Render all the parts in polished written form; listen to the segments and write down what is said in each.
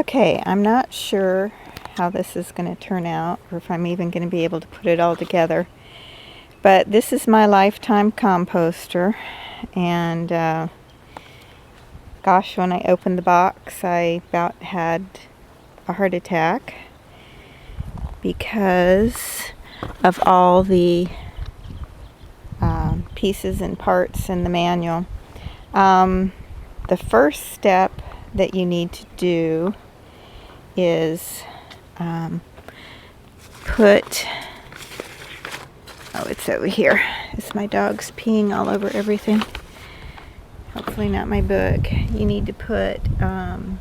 Okay, I'm not sure how this is going to turn out, or if I'm even going to be able to put it all together. But this is my lifetime composter, and gosh, when I opened the box, I about had a heart attack because of all the pieces and parts in the manual. The first step that you need to do is put, oh, it's over here. It's my dog's peeing all over everything. Hopefully not my book. You need to put the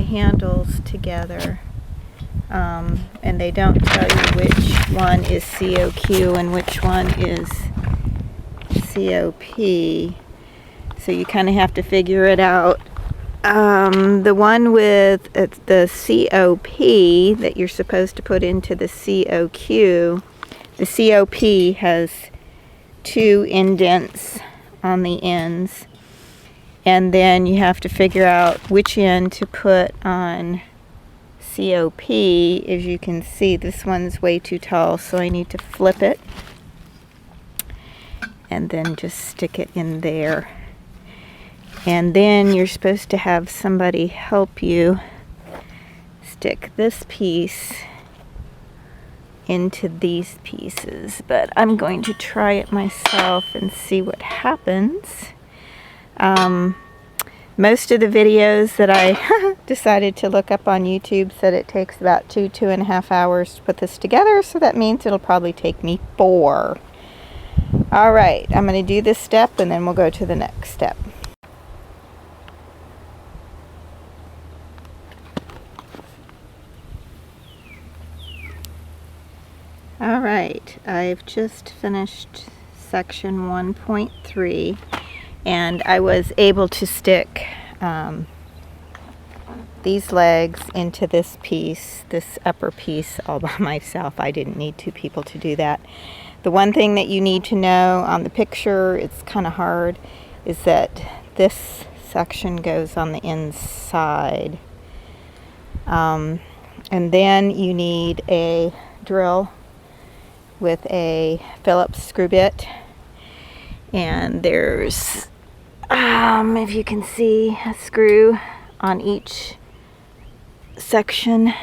handles together, and they don't tell you which one is COQ and which one is COP, so you kind of have to figure it out. The one with the COP that you're supposed to put into the COQ, the COP has 2 indents on the ends, and then you have to figure out which end to put on COP. As you can see, this one's way too tall, so I need to flip it and then just stick it in there. And then you're supposed to have somebody help you stick this piece into these pieces, but I'm going to try it myself and see what happens. Most of the videos that I decided to look up on YouTube said it takes about 2.5 hours to put this together, so that means it'll probably take me 4. All right, I'm going to do this step and then we'll go to the next step. All right, I've just finished section 1.3, and I was able to stick these legs into this piece, this upper piece, all by myself. I didn't need 2 people to do that. The one thing that you need to know on the picture, it's kind of hard, is that this section goes on the inside. And then you need a drill with a Phillips screw bit, and there's if you can see, a screw on each section,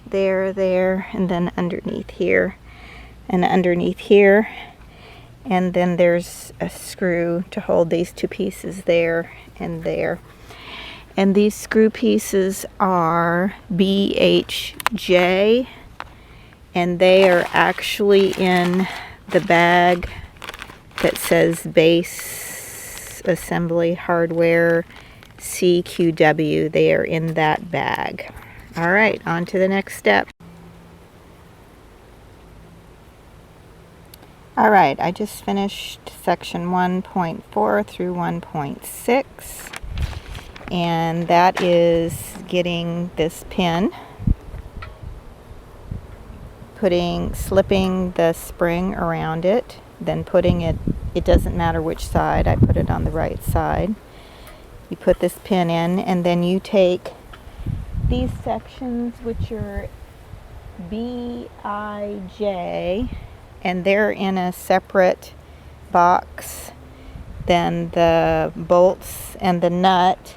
there, and then underneath here, and underneath here, and then there's a screw to hold these 2 pieces there and there. And these screw pieces are BHJ, and they are actually in the bag that says Base Assembly Hardware CQW. They are in that bag. All right, on to the next step. All right, I just finished section 1.4 through 1.6, and that is getting this pin, slipping the spring around it, then putting it, it doesn't matter which side, I put it on the right side. You put this pin in, and then you take these sections, which are BIJ, and they're in a separate box than the bolts and the nut,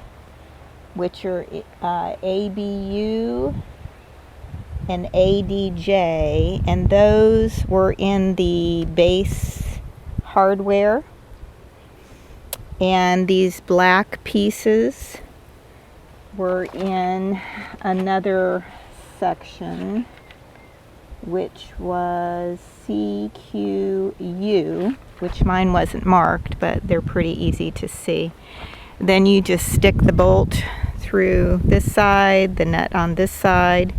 which are ABU and ADJ, and those were in the base hardware. And these black pieces were in another section, which was CQU, which mine wasn't marked, but they're pretty easy to see. Then you just stick the bolt through this side, the nut on this side,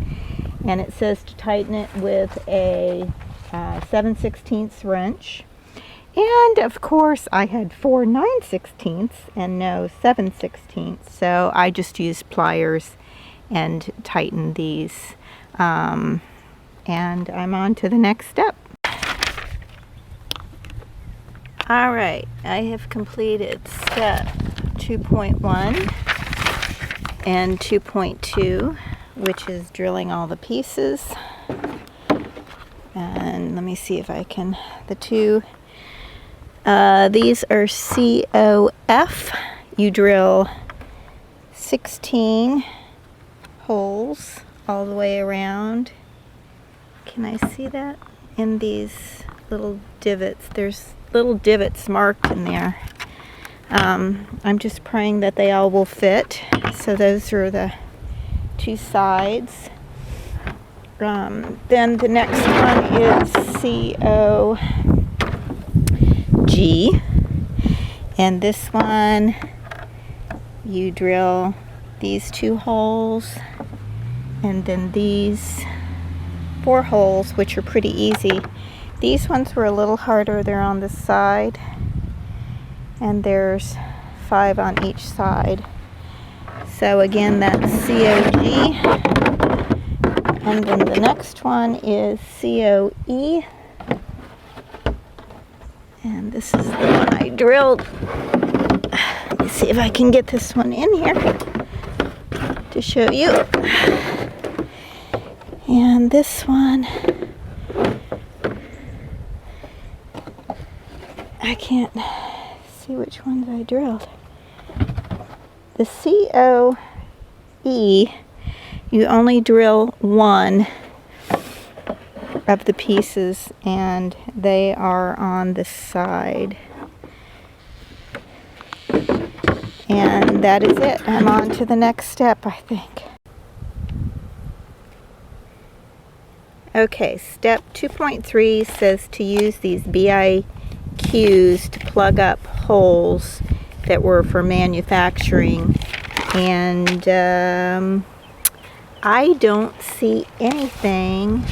and it says to tighten it with a 7/16 wrench. And of course I had 4 9/16 and no 7/16, so I just used pliers and tightened these. And I'm on to the next step. All right, I have completed step 2.1, and 2.2, which is drilling all the pieces. And let me see if I can, these are COF. You drill 16 holes all the way around. Can I see that? In these little divots. There's little divots marked in there. I'm just praying that they all will fit. So those are the two sides. Then the next one is COG. And this one, you drill these 2 holes and then these 4 holes, which are pretty easy. These ones were a little harder. They're on this side, and there's 5 on each side. So again, that's COG. And then the next one is COE. And this is the one I drilled. Let me see if I can get this one in here to show you. And this one, I can't see which ones I drilled. The COE, you only drill 1 of the pieces, and they are on the side. And that is it. I'm on to the next step, I think. Okay, step 2.3 says to use these BIQs to plug up holes that were for manufacturing. And I don't see anything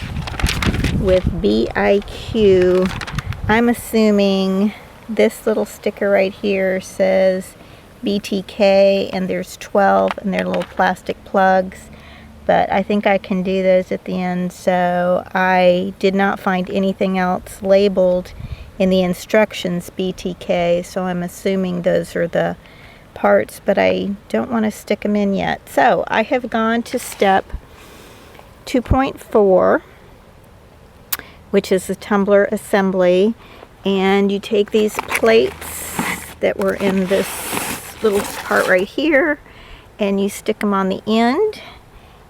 with BIQ. I'm assuming this little sticker right here says BTK, and there's 12, and they're little plastic plugs. But I think I can do those at the end, so I did not find anything else labeled in the instructions BTK, so I'm assuming those are the parts, but I don't want to stick them in yet. So I have gone to step 2.4, which is the tumbler assembly, and you take these plates that were in this little part right here, and you stick them on the end,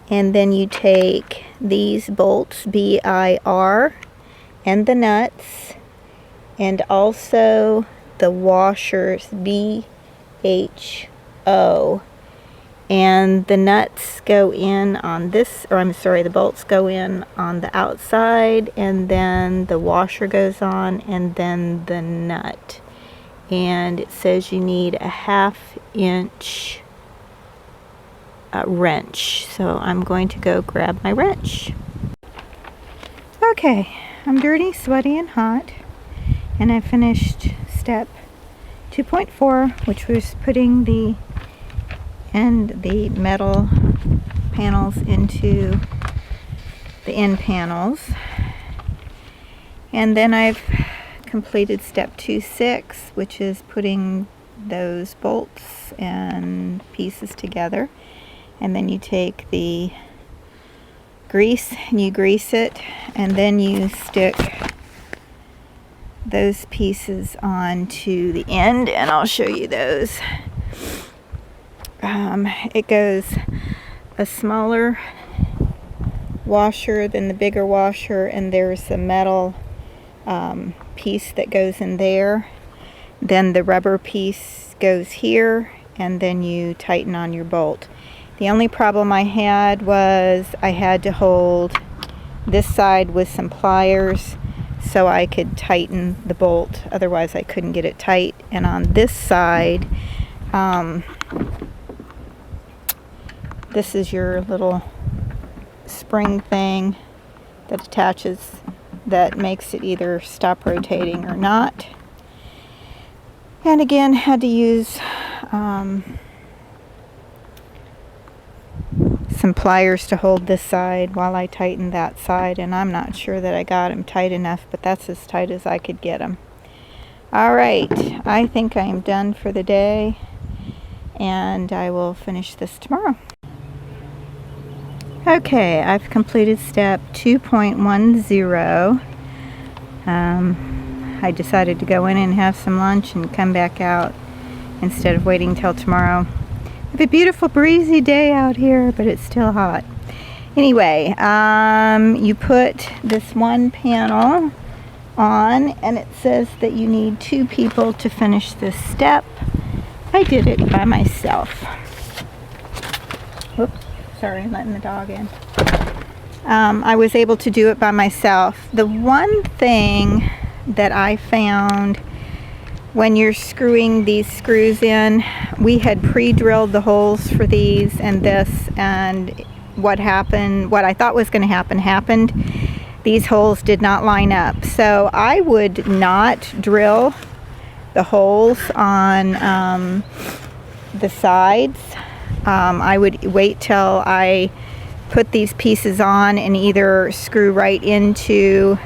and then you take these bolts, BIR, and the nuts, and also the washers, BHO, and the nuts go in on this, or I'm sorry, the bolts go in on the outside, and then the washer goes on, and then the nut. And it says you need a 1/2 inch wrench. So I'm going to go grab my wrench. Okay, I'm dirty, sweaty, and hot. And I finished step 2.4, which was putting the metal panels into the end panels. And then I've completed step 2.6, which is putting those bolts and pieces together. And then you take the grease and you grease it, and then you stick those pieces onto the end, and I'll show you those. It goes a smaller washer than the bigger washer, and there's a metal piece that goes in there. Then the rubber piece goes here, and then you tighten on your bolt. The only problem I had was I had to hold this side with some pliers so I could tighten the bolt, otherwise I couldn't get it tight. And on this side, this is your little spring thing that attaches, that makes it either stop rotating or not. And again, had to use some pliers to hold this side while I tighten that side, and I'm not sure that I got them tight enough, but that's as tight as I could get them. Alright, I think I am done for the day, and I will finish this tomorrow. Okay, I've completed step 2.10. I decided to go in and have some lunch and come back out instead of waiting till tomorrow. We have a beautiful breezy day out here, but it's still hot. Anyway, you put this one panel on, and it says that you need 2 people to finish this step. I did it by myself. Whoops, sorry, I'm letting the dog in. I was able to do it by myself. The one thing that I found when you're screwing these screws in, we had pre-drilled the holes for these and this, and what happened, what I thought was going to happen, happened. These holes did not line up. So I would not drill the holes on the sides. I would wait till I put these pieces on and either screw right into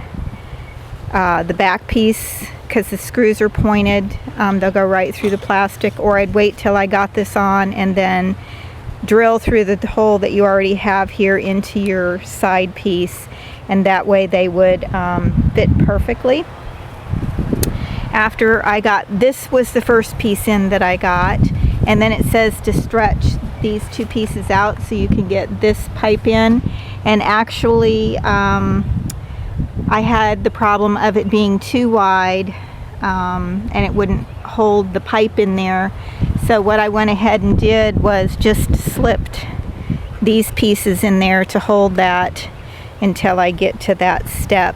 the back piece, because the screws are pointed, they'll go right through the plastic, or I'd wait till I got this on and then drill through the hole that you already have here into your side piece, and that way they would fit perfectly. After I got, this was the first piece in that I got, and then it says to stretch these 2 pieces out so you can get this pipe in, and actually I had the problem of it being too wide, and it wouldn't hold the pipe in there. So what I went ahead and did was just slipped these pieces in there to hold that until I get to that step.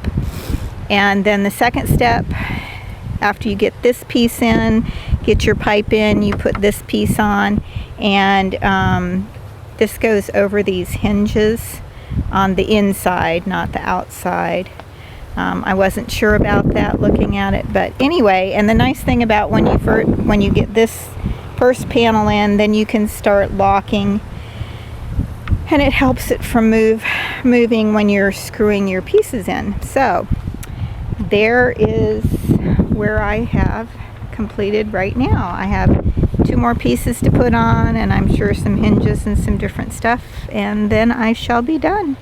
And then the second step, after you get this piece in, get your pipe in, you put this piece on, and this goes over these hinges on the inside, not the outside. I wasn't sure about that looking at it, but anyway, and the nice thing about when you get this first panel in, then you can start locking, and it helps it from moving when you're screwing your pieces in. So there is where I have completed right now. I have 2 more pieces to put on, and I'm sure some hinges and some different stuff, and then I shall be done.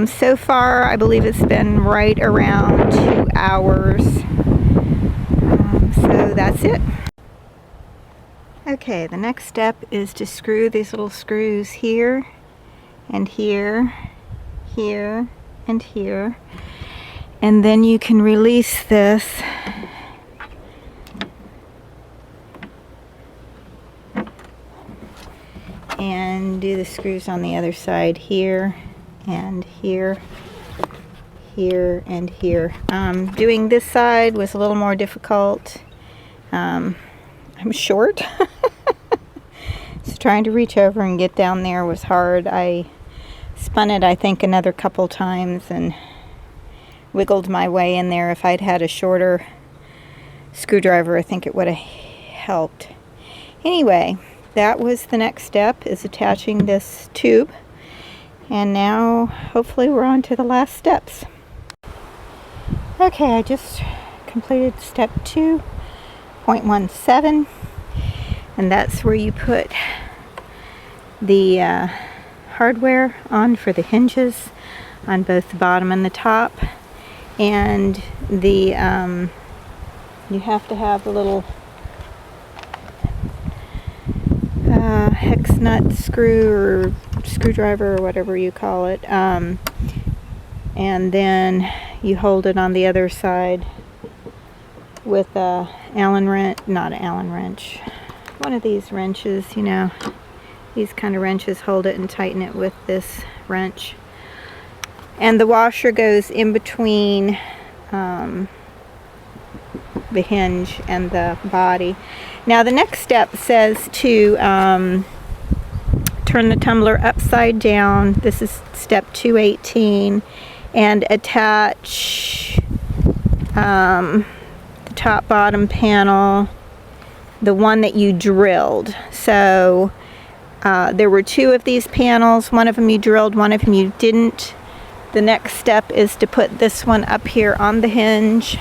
So far, I believe it's been right around 2 hours. So that's it. Okay, the next step is to screw these little screws here and here, here and here, and then you can release this and do the screws on the other side here and here, here and here. Doing this side was a little more difficult. I'm short, so trying to reach over and get down there was hard. I spun it, I think, another couple times and wiggled my way in there. If I'd had a shorter screwdriver, I think it would have helped. Anyway, that was the next step, is attaching this tube. And now, hopefully, we're on to the last steps. Okay, I just completed step 2.17, and that's where you put the hardware on for the hinges on both the bottom and the top. And the you have to have the little hex nut screw or screwdriver or whatever you call it, and then you hold it on the other side with a Allen wrench, not an Allen wrench, one of these wrenches, you know, these kind of wrenches, hold it and tighten it with this wrench. And the washer goes in between the hinge and the body. Now the next step says to turn the tumbler upside down. This is step 218, and attach the top bottom panel, the one that you drilled. So there were 2 of these panels. One of them you drilled, one of them you didn't. The next step is to put this one up here on the hinge,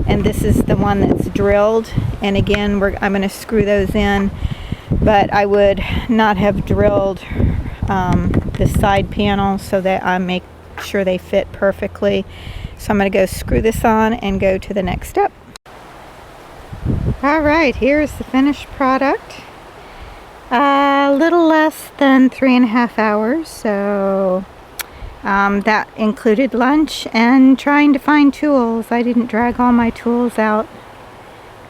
and this is the one that's drilled. And again, I'm going to screw those in, but I would not have drilled this side panel so that I make sure they fit perfectly. So I'm going to go screw this on and go to the next step. Alright, here's the finished product. A little less than 3.5 hours, so that included lunch and trying to find tools. I didn't drag all my tools out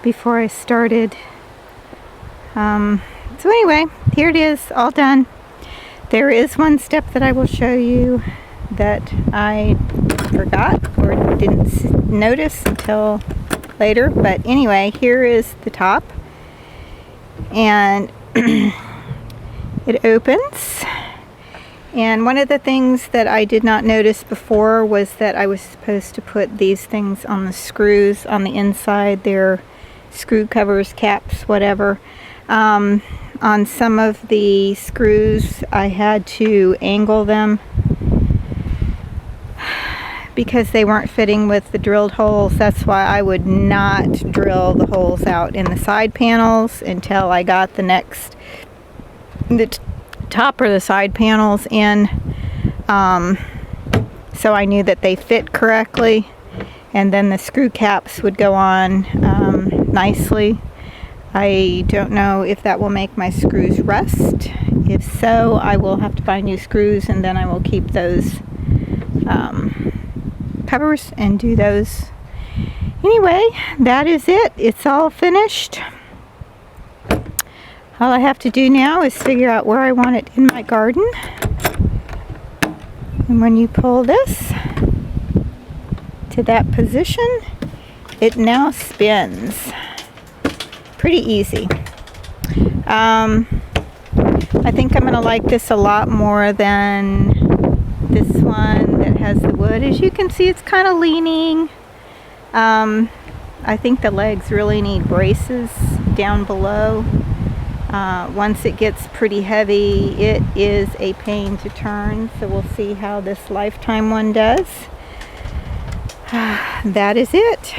before I started. So anyway, here it is, all done. There is one step that I will show you that I forgot or didn't notice until later. But anyway, here is the top. And it opens. And one of the things that I did not notice before was that I was supposed to put these things on the screws on the inside. They're screw covers, caps, whatever. On some of the screws I had to angle them because they weren't fitting with the drilled holes. That's why I would not drill the holes out in the side panels until I got the top or the side panels in, so I knew that they fit correctly, and then the screw caps would go on nicely. I don't know if that will make my screws rust. If so, I will have to buy new screws, and then I will keep those covers and do those. Anyway, that is it. It's all finished. All I have to do now is figure out where I want it in my garden. And when you pull this to that position, it now spins. Pretty easy. I think I'm going to like this a lot more than this one that has the wood. As you can see, it's kind of leaning. I think the legs really need braces down below. Once it gets pretty heavy, it is a pain to turn. So we'll see how this Lifetime one does. That is it.